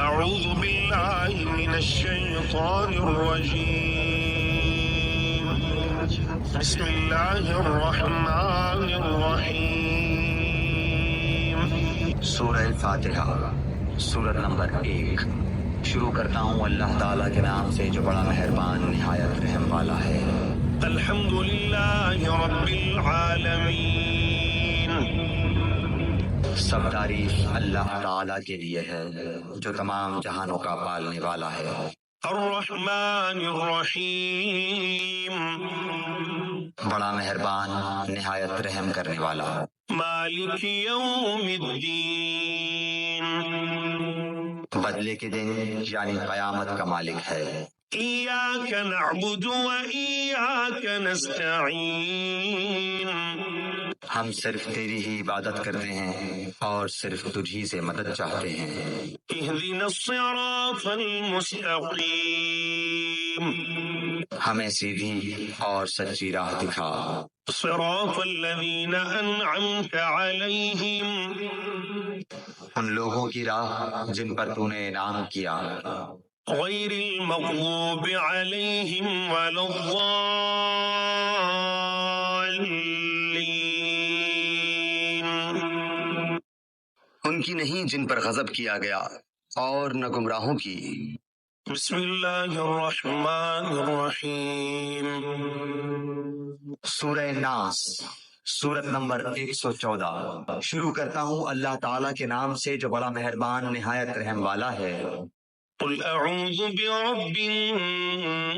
أعوذ بالله من الشيطان الرجيم بسم الله الرحمن الرحيم سورہ فاتحہ سورت نمبر 1 شروع کرتا ہوں اللہ تعالیٰ کے نام سے جو بڑا مہربان نہایت رحم والا ہے۔ الحمد لله رب العالمين سب تعریف اللہ تعالیٰ کے لیے ہے جو تمام جہانوں کا پالنے والا ہے۔ الرحمن الرحيم بڑا مہربان نہایت رحم کرنے والا ہے۔ مالك يوم الدين بدلے کے دن یعنی قیامت کا مالک ہے۔ إياك نعبد وإياك نستعين ہم صرف تیری ہی عبادت کرتے ہیں اور صرف تجھی سے مدد چاہتے ہیں۔ اهدنا الصراط المستقيم ہمیں سیدھی اور سچی راہ دکھا۔ صراط الذين أنعمت عليهم ان لوگوں کی راہ جن پر تو نے انعام کیا، غير المغضوب عليهم ولا الضالين ان کی نہیں جن پر غضب کیا گیا اور نہ گمراہوں کی۔ بسم الله الرحمن الرحيم سورہ ناس سورت نمبر 114 شروع کرتا ہوں اللہ تعالیٰ کے نام سے جو بڑا مہربان نہایت رحم والا ہے۔ قل أعوذ برب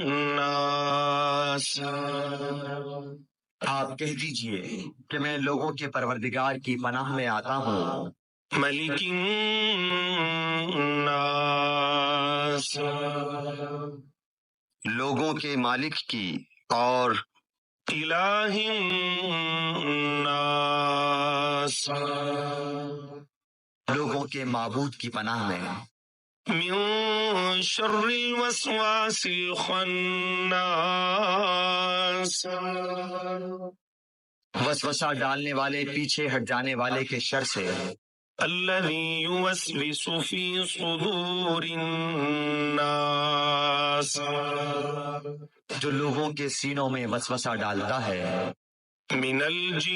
الناس آپ کہہ دیجئے کہ میں لوگوں کے پروردگار کی پناہ میں آتا ہوں، ملك الناس لوگوں کے مالک کی اور إله الناس لوگوں کے معبود کی پناہ میں۔ من شر الوسواس الخناس وسوسہ ڈالنے والے پیچھے ہٹ جانے والے کے شر سے، الذي يوسوس في صدور الناس جو لوگوں کے سینوں میں وسوسہ ڈالتا ہے، من الجنة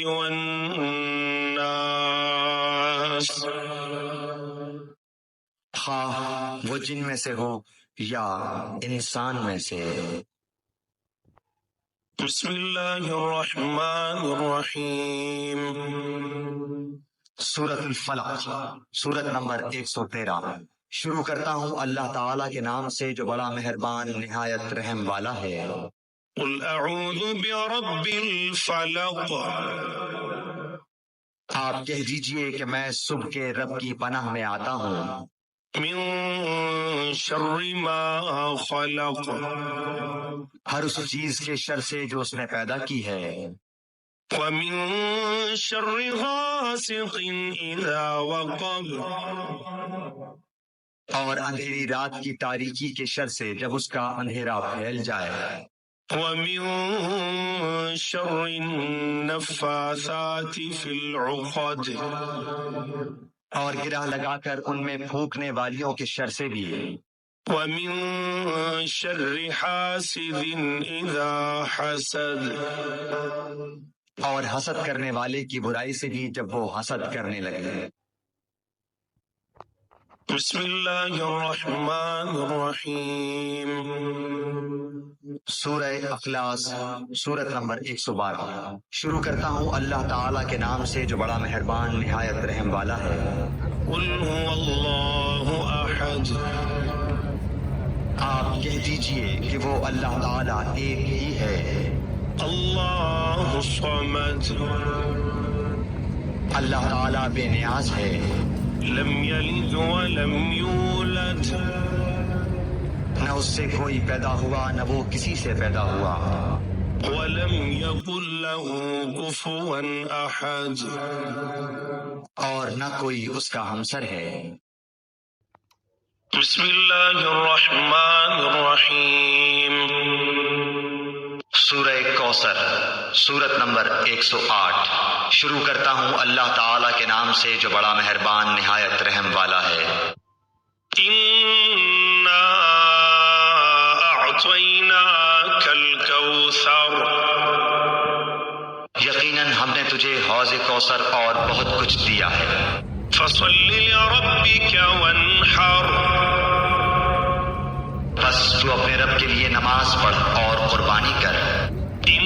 والناس خواہ وہ جن میں سے ہو یا انسان میں سے۔ بسم الله الرحمن الرحيم سورت الفلق سورت نمبر 113 شروع کرتا ہوں اللہ تعالیٰ کے نام سے جو بڑا مہربان نہایت رحم والا ہے۔ قل أعوذ برب الفلق آپ کہہ دیجئے کہ میں صبح کے رب کی پناہ میں آتا ہوں، من شر ما خلق ہر اس چیز کے شر سے جو اس نے پیدا کی ہے، ومن شر غاسق إذا وقب اور اندھیری رات کی تاریکی کے شر سے جب اس کا اندھیرا پھیل جائے، ومن شر النفاثات في العقد اور گرہ لگا کر ان میں پھونکنے والیوں کے شر سے بھی، ومن شر حاسد إذا حسد اور حسد کرنے والے کی برائی سے بھی جب وہ حسد کرنے لگے۔ بسم الله الرحمن الرحيم سورہ اخلاص سورت نمبر 112 شروع کرتا ہوں اللہ تعالیٰ کے نام سے جو بڑا مہربان نہایت رحم والا ہے۔ قل هو الله أحد آپ کہہ دیجئے کہ وہ اللہ تعالیٰ ایک ہی ہے، الله الصمد اللہ تعالیٰ بے نیاز ہے، لم يلد ولم يولد نہ اس سے کوئی پیدا ہوا نہ وہ کسی سے پیدا ہوا، ولم يكن له كفوا أحد اور نہ کوئی اس کا ہمسر ہے۔ بسم الله الرحمن الرحيم سورہ کوثر سورت نمبر 108 شروع کرتا ہوں اللہ تعالیٰ کے نام سے جو بڑا مہربان نہایت رحم والا ہے۔ ہم نے تجھے حوض کوثر اور بہت کچھ دیا ہے۔ فصل لربك وانحر بس تو اپنے رب کے لیے نماز پڑھ اور قربانی کر۔ إن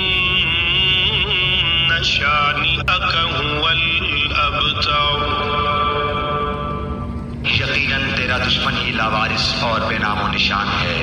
شانئك هو الأبتر یقیناً تیرا دشمن ہی لاوارث اور بے نام و نشان ہے۔